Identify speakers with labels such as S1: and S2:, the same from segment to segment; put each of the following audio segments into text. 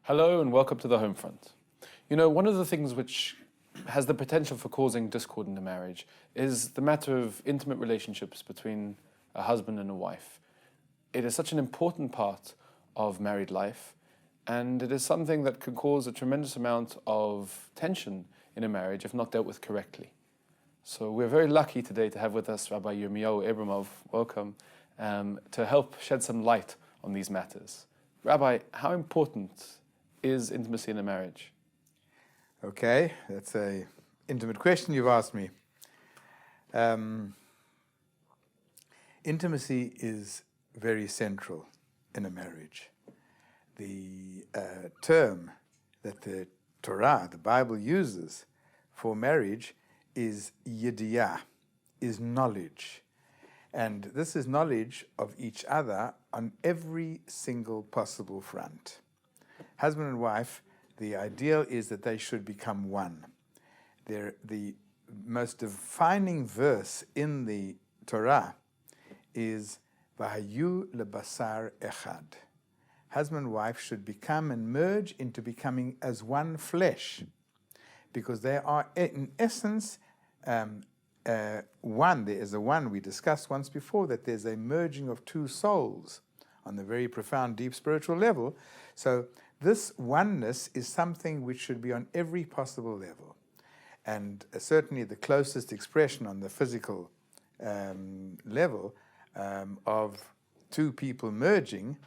S1: Hello and welcome to the Home Front. You know, one of the things which has the potential for causing discord in a marriage is the matter of intimate relationships between a husband and a wife. It is such an important part of married life, and it is something that can cause a tremendous amount of tension in a marriage if not dealt with correctly. So we're very lucky today to have with us Rabbi Yirmiyahu Abramov, welcome, to help shed some light on these matters. Rabbi, how important is intimacy in a marriage?
S2: Okay, that's an intimate question you've asked me. Intimacy is very central in a marriage. The term that the Torah, the Bible, uses for marriage is yidiyah, is knowledge. And this is knowledge of each other on every single possible front. Husband and wife, the ideal is that they should become one. The most defining verse in the Torah is Vahayu lebasar echad. Husband and wife should become and merge into becoming as one flesh, because they are in essence one. There is a one. We discussed once before that there's a merging of two souls on the very profound, deep spiritual level. So this oneness is something which should be on every possible level. And certainly the closest expression on the physical level of two people merging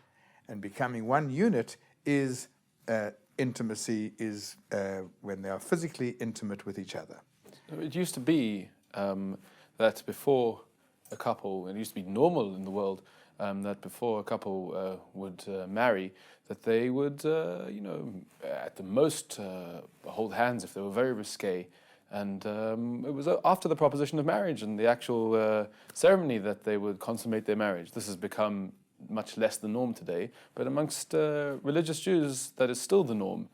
S2: and becoming one unit is intimacy, is when they are physically intimate with each other.
S1: It used to be that before a couple, it used to be normal in the world, that before a couple would marry, that they would, at the most hold hands if they were very risque. And it was after the proposition of marriage and the actual ceremony that they would consummate their marriage. This has become much less the norm today, but amongst religious Jews, that is still the norm.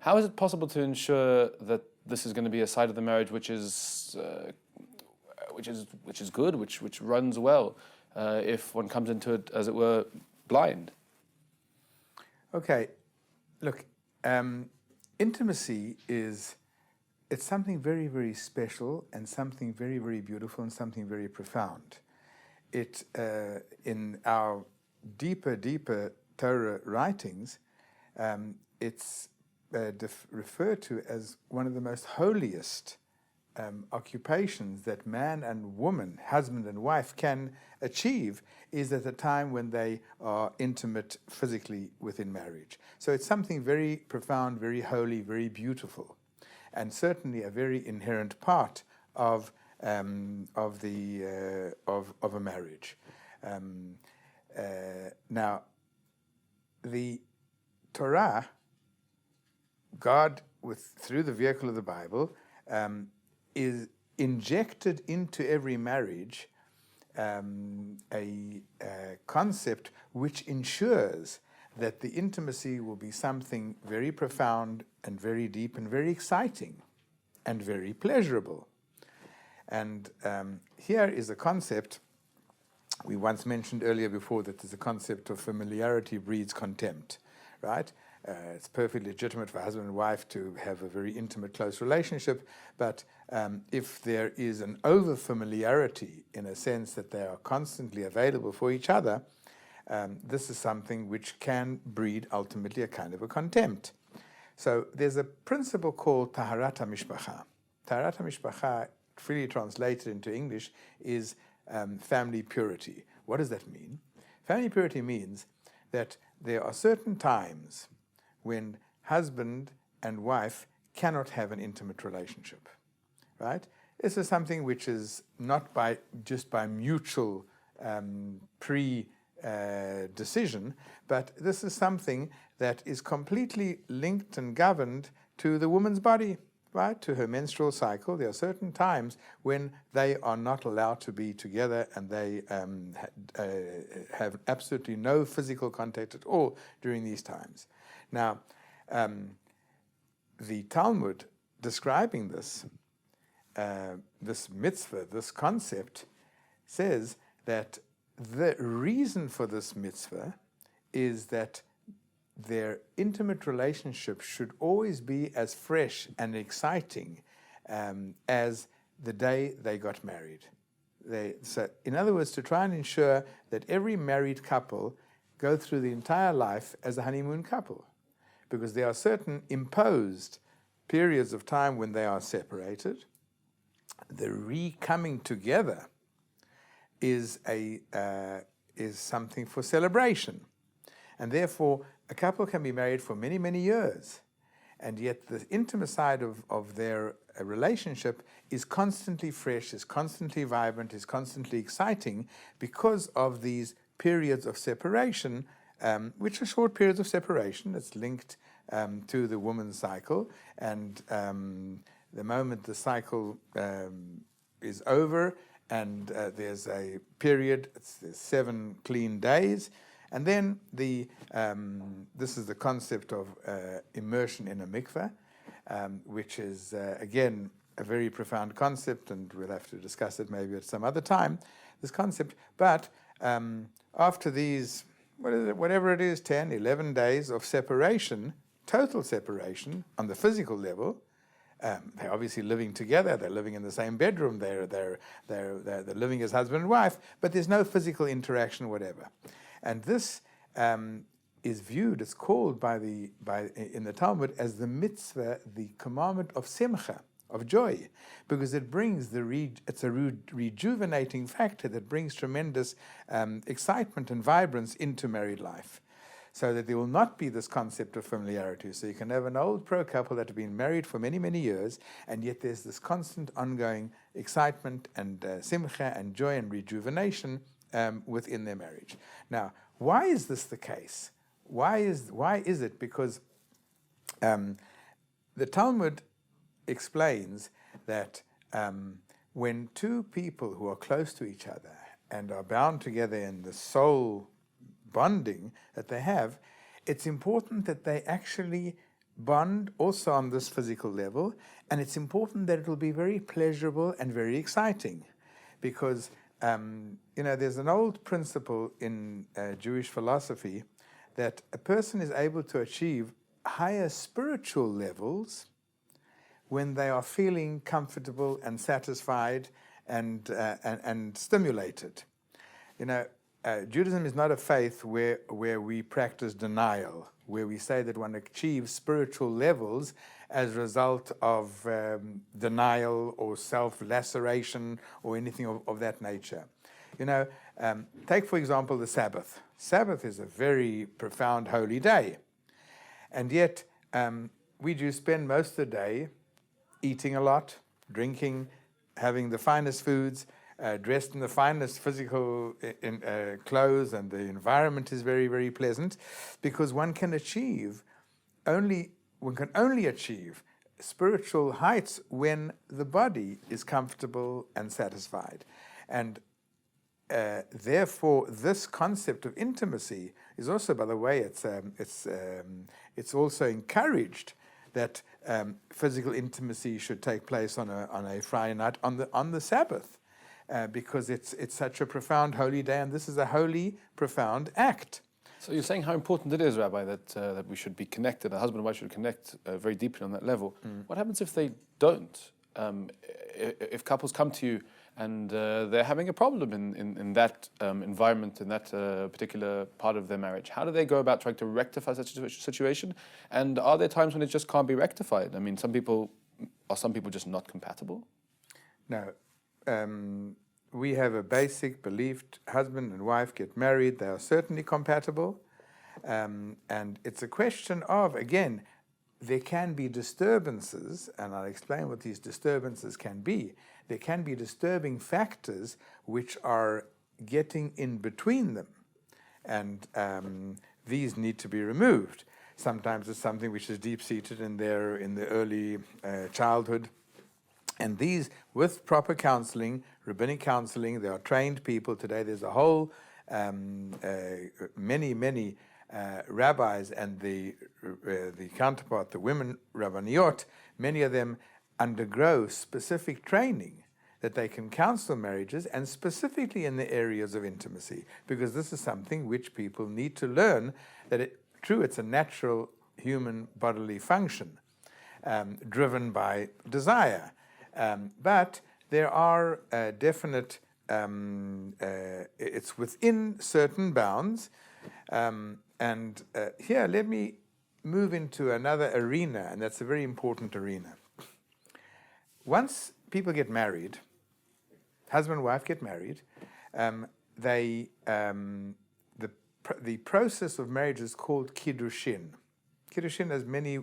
S1: How is it possible to ensure that this is going to be a side of the marriage which is good, which runs well, if one comes into it, as it were, blind?
S2: Okay, look, intimacy it's something very, very special and something very, very beautiful and something very profound. It, in our deeper Torah writings, it's referred to as one of the most holiest occupations that man and woman, husband and wife, can achieve, is at the time when they are intimate physically within marriage. So it's something very profound, very holy, very beautiful, and certainly a very inherent part of a marriage. Now, the Torah, God, through the vehicle of the Bible, is injected into every marriage a concept which ensures that the intimacy will be something very profound and very deep and very exciting and very pleasurable. And here is a concept we once mentioned earlier before, that there's a concept of familiarity breeds contempt, right? It's perfectly legitimate for husband and wife to have a very intimate, close relationship, but if there is an over-familiarity, in a sense that they are constantly available for each other, this is something which can breed ultimately a kind of a contempt. So there's a principle called Taharat HaMishpacha. Taharat HaMishpacha, freely translated into English, is family purity. What does that mean? Family purity means that there are certain times when husband and wife cannot have an intimate relationship, right? This is something which is not just by mutual decision, but this is something that is completely linked and governed to the woman's body, right? To her menstrual cycle. There are certain times when they are not allowed to be together, and they have absolutely no physical contact at all during these times. Now, the Talmud, describing this mitzvah, this concept, says that the reason for this mitzvah is that their intimate relationship should always be as fresh and exciting as the day they got married. So, in other words, to try and ensure that every married couple go through the entire life as a honeymoon couple, because there are certain imposed periods of time when they are separated. The re-coming together is something for celebration, and therefore a couple can be married for many, many years, and yet the intimate side of their relationship is constantly fresh, is constantly vibrant, is constantly exciting because of these periods of separation, which are short periods of separation. It's linked to the woman's cycle, and the moment the cycle is over and there's a period, there's 7 clean days, and then this is the concept of immersion in a mikveh, which is, again, a very profound concept, and we'll have to discuss it maybe at some other time, this concept. But after these, whatever it is, 10, 11 days of separation, total separation on the physical level, they're obviously living together, they're living in the same bedroom, they're living as husband and wife, but there's no physical interaction whatever. And this is viewed, it's called in the Talmud as the mitzvah, the commandment of simcha, of joy, because it brings it's a rejuvenating factor that brings tremendous excitement and vibrance into married life, so that there will not be this concept of familiarity. So you can have an old pro couple that have been married for many, many years, and yet there's this constant ongoing excitement and simcha and joy and rejuvenation within their marriage. Now, why is this the case? Why is it? Because the Talmud explains that when two people who are close to each other and are bound together in the soul bonding that they have, it's important that they actually bond also on this physical level, and it's important that it will be very pleasurable and very exciting, because there's an old principle in Jewish philosophy that a person is able to achieve higher spiritual levels when they are feeling comfortable and satisfied and stimulated. Judaism is not a faith where we practice denial, where we say that one achieves spiritual levels as a result of denial or self-laceration or anything of that nature. Take, for example, the Sabbath. Sabbath is a very profound holy day, and yet we Jews spend most of the day eating a lot, drinking, having the finest foods, dressed in the finest physical clothes, and the environment is very, very pleasant, because one can only achieve spiritual heights when the body is comfortable and satisfied. And therefore, this concept of intimacy is also, by the way, it's also encouraged that physical intimacy should take place on a Friday night on the Sabbath, because it's such a profound holy day, and this is a holy, profound act.
S1: So you're saying how important it is, Rabbi, that we should be connected, a husband and wife should connect very deeply on that level. What happens if they don't? If couples come to you and they're having a problem in that environment, in that particular part of their marriage, how do they go about trying to rectify such a situation? And are there times when it just can't be rectified? I mean, some people just not compatible?
S2: No. We have a basic belief: husband and wife get married, they are certainly compatible. And it's a question of, again, there can be disturbances, and I'll explain what these disturbances can be. There can be disturbing factors which are getting in between them, and these need to be removed. Sometimes it's something which is deep-seated in the early childhood. And these, with proper counseling, rabbinic counseling, there are trained people today. There's a whole, many rabbis and the counterpart, the women rabbaniot, many of them undergo specific training that they can counsel marriages, and specifically in the areas of intimacy, because this is something which people need to learn, that true, it's a natural human bodily function driven by desire. But there are definite, it's within certain bounds. And here, let me move into another arena, and that's a very important arena. Once people get married, husband and wife get married, the process of marriage is called kiddushin. Kiddushin has many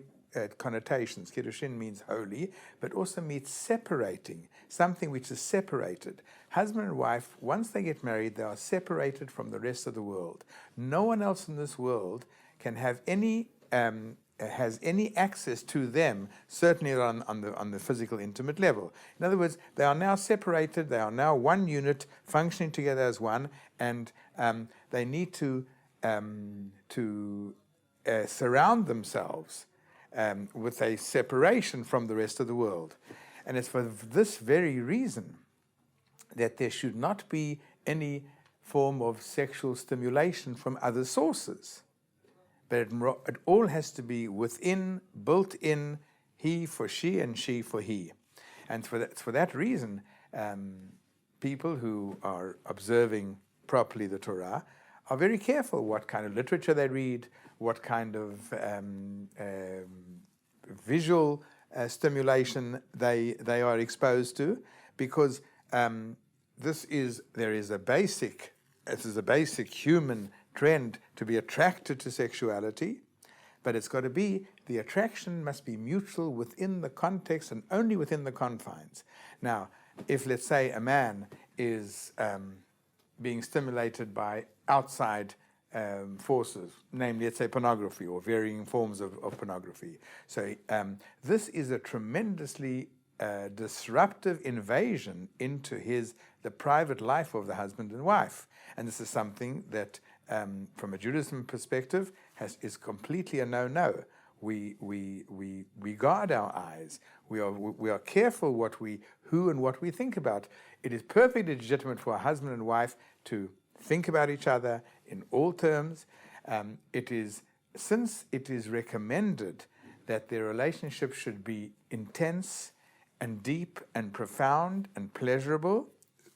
S2: connotations. Kiddushin means holy, but also means separating, something which is separated. Husband and wife, once they get married, they are separated from the rest of the world. No one else in this world can have any has any access to them, certainly on the physical, intimate level. In other words, they are now separated. They are now one unit, functioning together as one, and they need to surround themselves with a separation from the rest of the world. And it's for this very reason that there should not be any form of sexual stimulation from other sources. But it all has to be within, built in, he for she and she for he. And for that reason, people who are observing properly the Torah are very careful what kind of literature they read, what kind of visual stimulation they are exposed to, because this is a basic human trend to be attracted to sexuality, but it's got to be, the attraction must be mutual within the context and only within the confines. Now, if, let's say, a man is being stimulated by outside forces, namely, let's say, pornography or varying forms of pornography. So this is a tremendously disruptive invasion into the private life of the husband and wife. And this is something that, from a Judaism perspective, is completely a no-no. We guard our eyes. We are careful who and what we think about. It is perfectly legitimate for a husband and wife to think about each other in all terms. Since it is recommended that their relationship should be intense and deep and profound and pleasurable,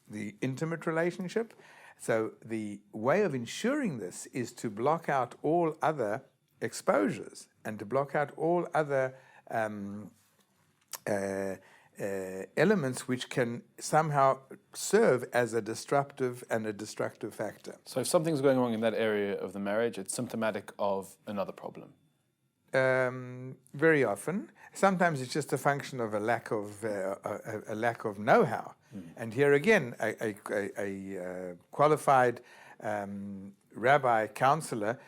S2: the intimate relationship. So the way of ensuring this is to block out all other exposures and to block out all other elements which can somehow serve as a disruptive and a destructive factor.
S1: So if something's going wrong in that area of the marriage, it's symptomatic of another problem.
S2: Very often. Sometimes it's just a function of a lack of know-how. And here again, a qualified rabbi, counselor,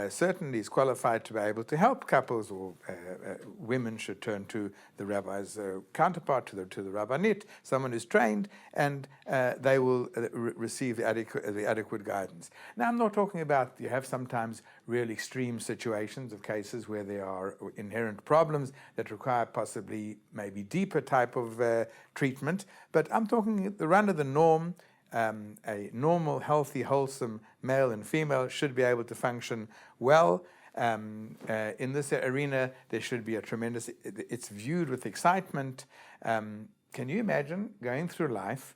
S2: certainly is qualified to be able to help couples, or women should turn to the rabbi's counterpart, to the rabbinit, someone who's trained, and they will receive the adequate guidance. Now, I'm not talking about, you have sometimes real extreme situations of cases where there are inherent problems that require possibly maybe deeper type of treatment, but I'm talking the run of the norm. A normal, healthy, wholesome male and female should be able to function well. In this arena, there should be it's viewed with excitement. Can you imagine going through life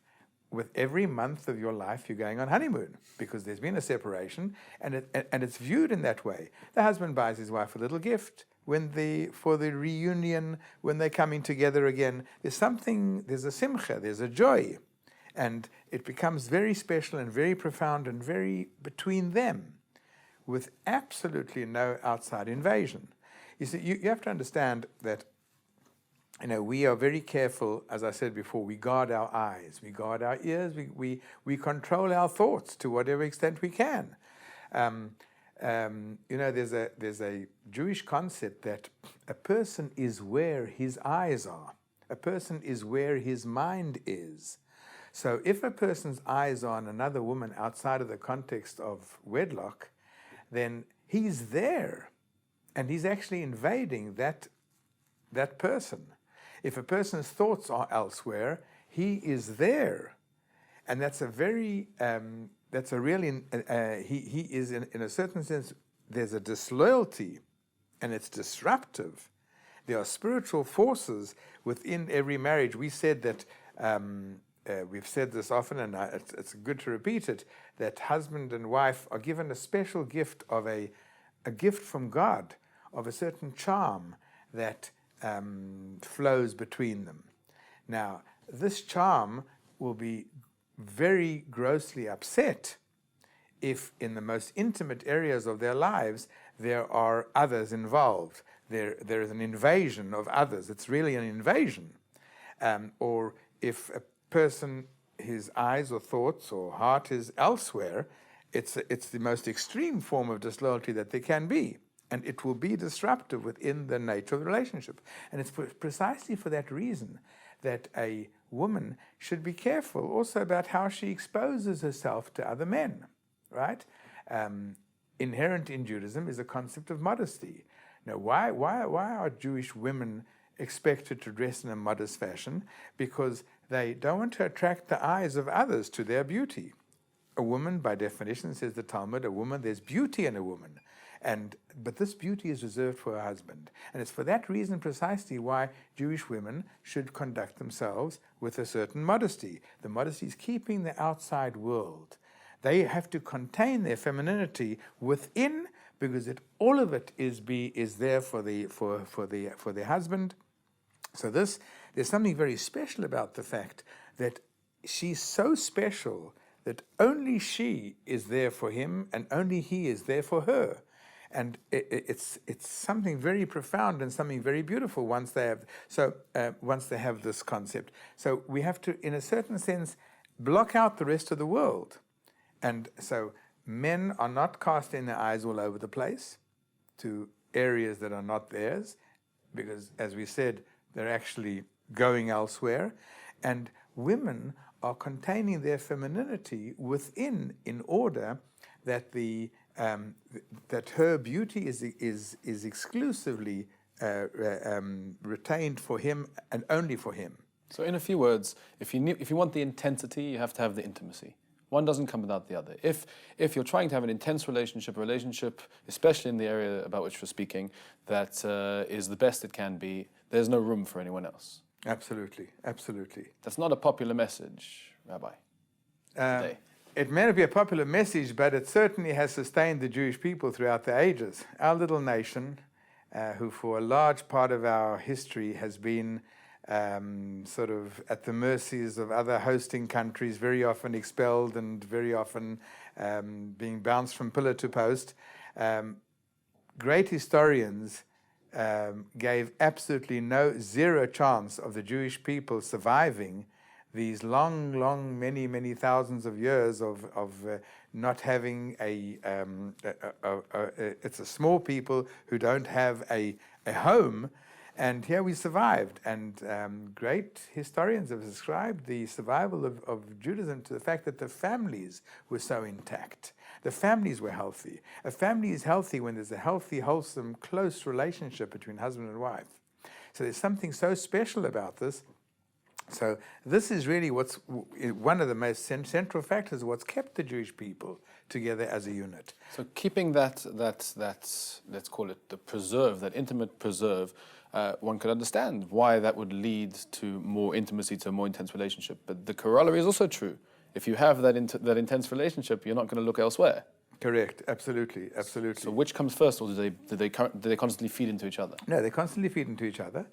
S2: with every month of your life you're going on honeymoon because there's been a separation, and it's viewed in that way? The husband buys his wife a little gift for the reunion, when they're coming together again. There's a simcha, there's a joy. And it becomes very special and very profound and very between them, with absolutely no outside invasion. You see, you have to understand that, we are very careful. As I said before, we guard our eyes, we guard our ears, we control our thoughts to whatever extent we can. There's a Jewish concept that a person is where his eyes are. A person is where his mind is. So if a person's eyes are on another woman outside of the context of wedlock, then he's there, and he's actually invading that person. If a person's thoughts are elsewhere, he is there, and that's a very he is in a certain sense there's a disloyalty and it's disruptive. There are spiritual forces within every marriage. We said that, we've said this often, and it's good to repeat it, that husband and wife are given a special gift of a gift from God, of a certain charm that flows between them. Now, this charm will be very grossly upset if in the most intimate areas of their lives there are others involved. There is an invasion of others. It's really an invasion. Or if a person, his eyes or thoughts or heart is elsewhere, it's the most extreme form of disloyalty that there can be. And it will be disruptive within the nature of the relationship. And it's precisely for that reason that a woman should be careful also about how she exposes herself to other men, right? Inherent in Judaism is a concept of modesty. Now, why are Jewish women expected to dress in a modest fashion? Because they don't want to attract the eyes of others to their beauty. A woman, by definition, says the Talmud, there's beauty in a woman. But this beauty is reserved for her husband. And it's for that reason precisely why Jewish women should conduct themselves with a certain modesty. The modesty is keeping the outside world. They have to contain their femininity within, because all of it is there for the husband. So there's something very special about the fact that she's so special that only she is there for him and only he is there for her. And it's something very profound and something very beautiful once they have this concept. So we have to, in a certain sense, block out the rest of the world. And so men are not casting their eyes all over the place to areas that are not theirs, because, as we said, they're actually going elsewhere. And women are containing their femininity within, in order that that her beauty is exclusively retained for him and only for him.
S1: So, in a few words, if you want the intensity, you have to have the intimacy. One doesn't come without the other. If you're trying to have an intense relationship, especially in the area about which we're speaking, that is the best it can be, there's no room for anyone else.
S2: Absolutely, absolutely.
S1: That's not a popular message, Rabbi, today.
S2: It may not be a popular message, but it certainly has sustained the Jewish people throughout the ages. Our little nation, who for a large part of our history has been sort of at the mercies of other hosting countries, very often expelled and very often being bounced from pillar to post. Great historians gave absolutely zero chance of the Jewish people surviving these long, many thousands of years of not having it's a small people who don't have a home. And here we survived, and great historians have ascribed the survival of Judaism to the fact that the families were so intact. The families were healthy. A family is healthy when there's a healthy, wholesome, close relationship between husband and wife. So there's something so special about this. So this is really what's one of the most central factors of what's kept the Jewish people together as a unit.
S1: So keeping that let's call it the preserve, that intimate preserve, one could understand why that would lead to more intimacy, to a more intense relationship. But the corollary is also true. If you have that intense relationship, you're not going to look elsewhere.
S2: Correct. Absolutely. Absolutely.
S1: So which comes first, or do they constantly feed into each other?
S2: No, they constantly feed into each other.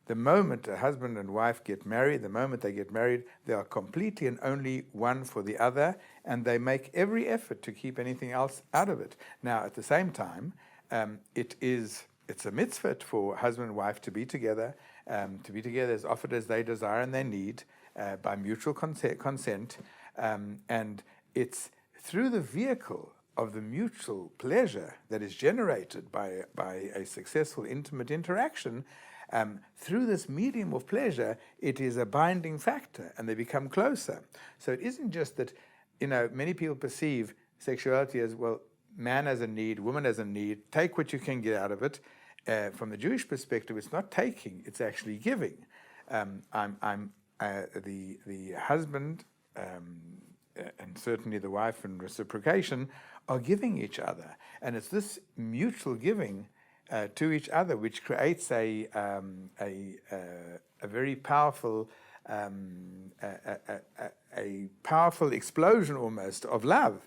S2: The moment a husband and wife get married, they are completely and only one for the other, and they make every effort to keep anything else out of it. Now, at the same time, it's a mitzvah for husband and wife to be together as often as they desire and they need, by mutual consent, and it's through the vehicle of the mutual pleasure that is generated by a successful, intimate interaction. Through this medium of pleasure, it is a binding factor, and they become closer. So it isn't just that, many people perceive sexuality as, well, man has a need, woman has a need, take what you can get out of it. From the Jewish perspective, it's not taking, it's actually giving. The husband and certainly the wife in reciprocation, are giving each other. And it's this mutual giving to each other which creates a very powerful, a powerful explosion almost of love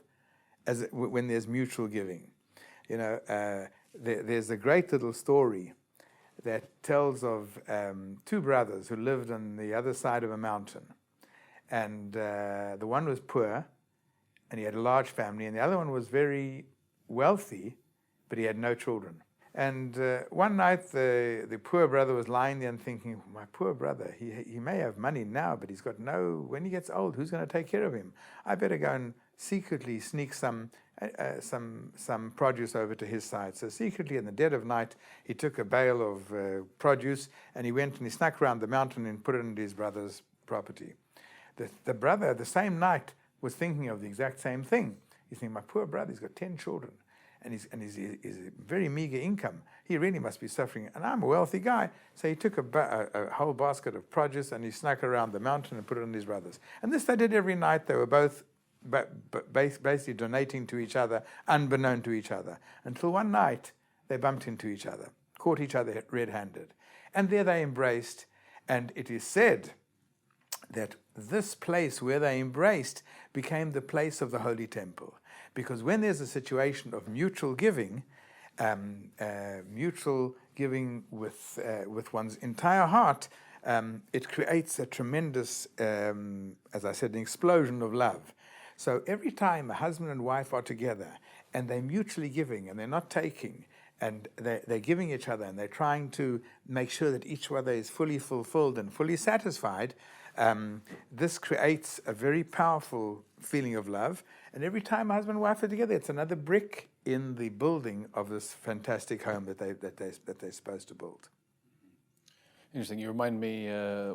S2: when there's mutual giving. You know, there's a great little story that tells of two brothers who lived on the other side of a mountain. And the one was poor, and he had a large family, and the other one was very wealthy, but he had no children. And one night, the poor brother was lying there and thinking, my poor brother, he may have money now, but he's got when he gets old, who's going to take care of him? I better go and secretly sneak some produce over to his side. So secretly, in the dead of night, he took a bale of produce, and he went and he snuck around the mountain and put it into his brother's property. The brother, the same night, was thinking of the exact same thing. He's thinking, my poor brother, he's got 10 children. And he's a very meager income. He really must be suffering. And I'm a wealthy guy. So he took a whole basket of produce and he snuck around the mountain and put it on his brothers. And this they did every night. They were both basically donating to each other, unbeknown to each other. Until one night, they bumped into each other, caught each other red-handed. And there they embraced. And it is said that this place where they embraced became the place of the Holy Temple. Because when there's a situation of mutual giving with one's entire heart, it creates a tremendous, as I said, an explosion of love. So every time a husband and wife are together and they're mutually giving and they're not taking, and they're giving each other and they're trying to make sure that each other is fully fulfilled and fully satisfied, this creates a very powerful feeling of love. And every time husband and wife are together, it's another brick in the building of this fantastic home that they're supposed to build.
S1: Interesting. You remind me,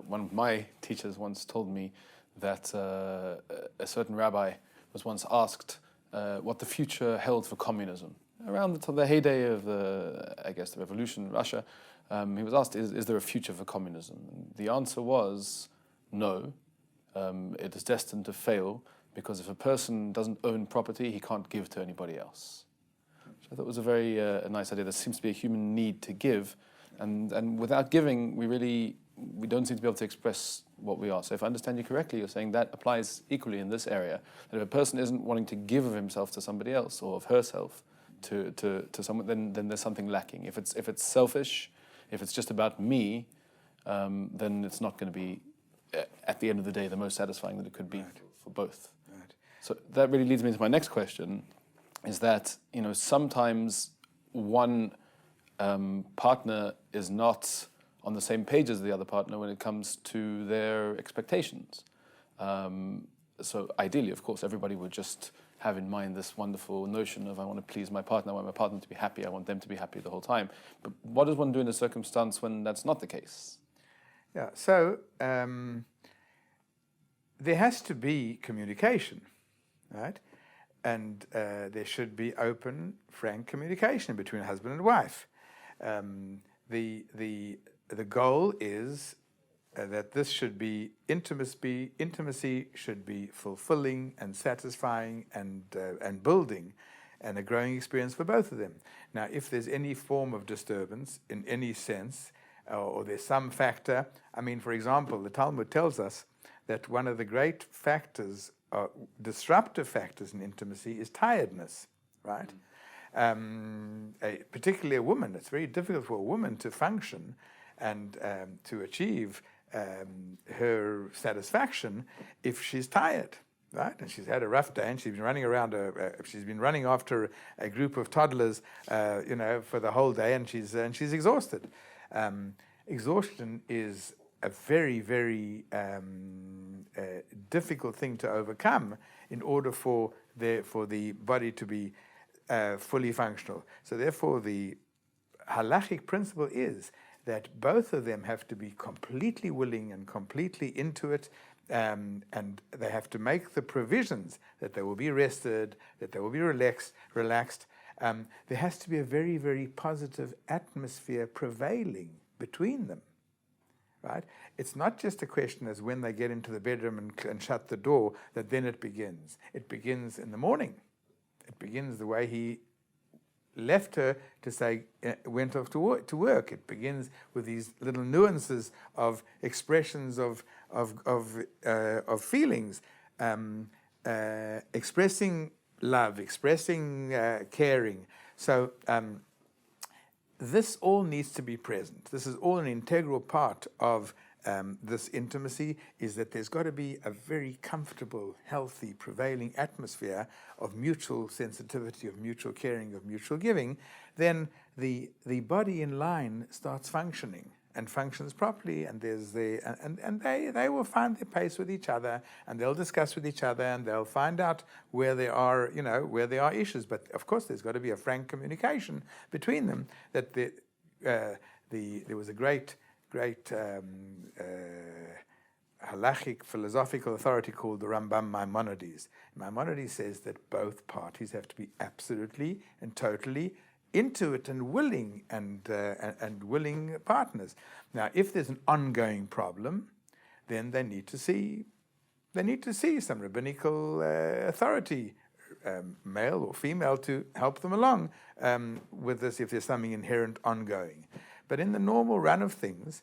S1: one of my teachers once told me that a certain rabbi was once asked what the future held for communism. Around the heyday of the revolution in Russia, he was asked, is there a future for communism? And the answer was no. It is destined to fail, because if a person doesn't own property, he can't give to anybody else. So I thought it was a very nice idea. There seems to be a human need to give, and without giving, we don't seem to be able to express what we are. So if I understand you correctly, you're saying that applies equally in this area, that if a person isn't wanting to give of himself to somebody else or of herself to someone, then there's something lacking. If it's selfish, if it's just about me, then it's not going to be, at the end of the day, the most satisfying that it could be for both. Right. So that really leads me to my next question, is that, you know, sometimes one partner is not on the same page as the other partner when it comes to their expectations. So ideally, of course, everybody would just have in mind this wonderful notion of, I want to please my partner, I want my partner to be happy, I want them to be happy the whole time. But what does one do in a circumstance when that's not the case?
S2: Yeah, so there has to be communication, right? And there should be open, frank communication between husband and wife. The goal is that this should be intimacy should be fulfilling and satisfying and building, and a growing experience for both of them. Now, if there's any form of disturbance in any sense, or there's some factor, I mean, for example, the Talmud tells us that one of the great factors, disruptive factors in intimacy, is tiredness, right? Particularly a woman. It's very difficult for a woman to function and to achieve her satisfaction if she's tired, right? And she's had a rough day, and she's been running around. She's been running after a group of toddlers, for the whole day, and she's exhausted. Exhaustion is a very, very difficult thing to overcome in order for the body to be fully functional. So therefore, the halachic principle is that both of them have to be completely willing and completely into it, and they have to make the provisions that they will be rested, that they will be relaxed. There has to be a very, very positive atmosphere prevailing between them, right? It's not just a question as when they get into the bedroom and shut the door that then it begins. It begins in the morning. It begins the way he left her to say, went off to work. It begins with these little nuances of expressions of feelings, expressing love, expressing caring. So this all needs to be present. This is all an integral part of this intimacy, is that there's got to be a very comfortable, healthy, prevailing atmosphere of mutual sensitivity, of mutual caring, of mutual giving. Then the body in line starts functioning and functions properly, and there's they will find their pace with each other, and they'll discuss with each other, and they'll find out where there are issues. But of course, there's got to be a frank communication between them. That there was a great halachic philosophical authority called the Rambam Maimonides. Maimonides says that both parties have to be absolutely and totally into it and willing and willing partners. Now, if there's an ongoing problem, then they need to see some rabbinical authority, male or female, to help them along with this if there's something inherent ongoing. But in the normal run of things,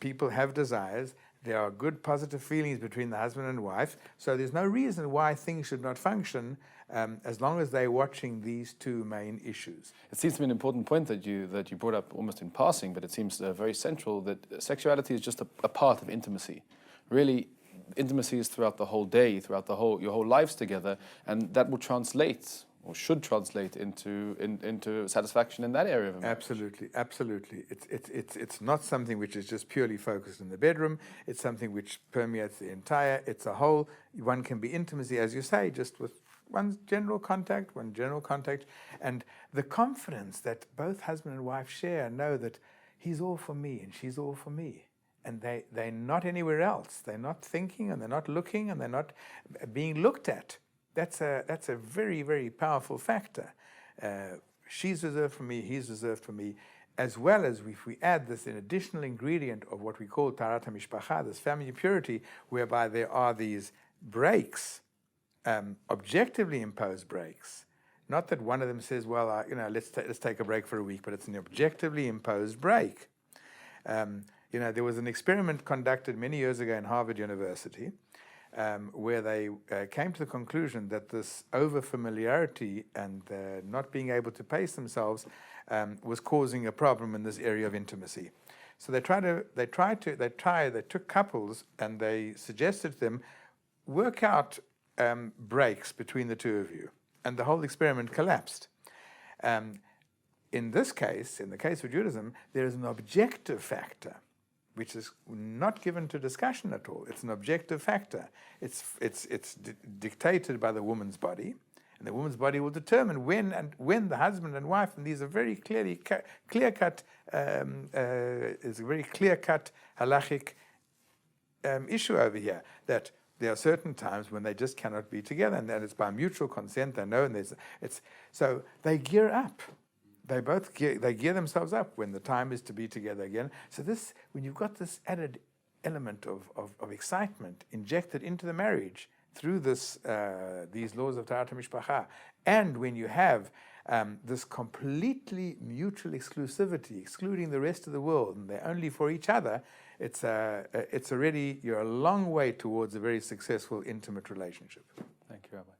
S2: people have desires. There are good, positive feelings between the husband and wife. So there's no reason why things should not function as long as they're watching these two main issues.
S1: It seems to be an important point that you brought up almost in passing, but it seems very central, that sexuality is just a part of intimacy. Really, intimacy is throughout the whole day, throughout your whole lives together, and that will translate, or should translate, into satisfaction in that area of a marriage.
S2: Absolutely. It's not something which is just purely focused in the bedroom. It's something which permeates the entire. It's a whole. One can be intimacy, as you say, just with one general contact, and the confidence that both husband and wife share, know that he's all for me and she's all for me. And they're not anywhere else. They're not thinking, and they're not looking, and they're not being looked at. That's a very, very powerful factor. She's reserved for me, he's reserved for me, as well as if we add this an additional ingredient of what we call tarat hamishpacha, this family purity, whereby there are these breaks, objectively imposed breaks. Not that one of them says, well, let's take a break for a week, but it's an objectively imposed break. There was an experiment conducted many years ago in Harvard University, where they came to the conclusion that this over-familiarity and not being able to pace themselves was causing a problem in this area of intimacy. So they took couples and they suggested to them, work out breaks between the two of you, and the whole experiment collapsed. In this case, in the case of Judaism, there is an objective factor which is not given to discussion at all. It's an objective factor. It's dictated by the woman's body, and the woman's body will determine when the husband and wife, and these are very clear-cut, it's a very clear-cut halachic issue over here, that there are certain times when they just cannot be together, and that it's by mutual consent. They know, and so they gear up. They gear themselves up when the time is to be together again. So when you've got this added element of excitement injected into the marriage through these laws of Tarat HaMishpacha, and when you have this completely mutual exclusivity, excluding the rest of the world, and they're only for each other, it's already, you're a long way towards a very successful, intimate relationship.
S1: Thank you, Rabbi.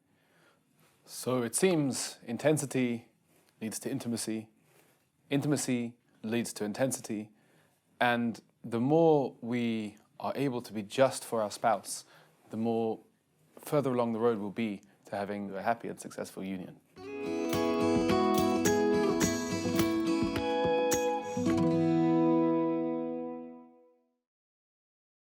S1: So it seems intensity leads to intimacy, intimacy leads to intensity, and the more we are able to be just for our spouse, the more further along the road we'll be to having a happy and successful union.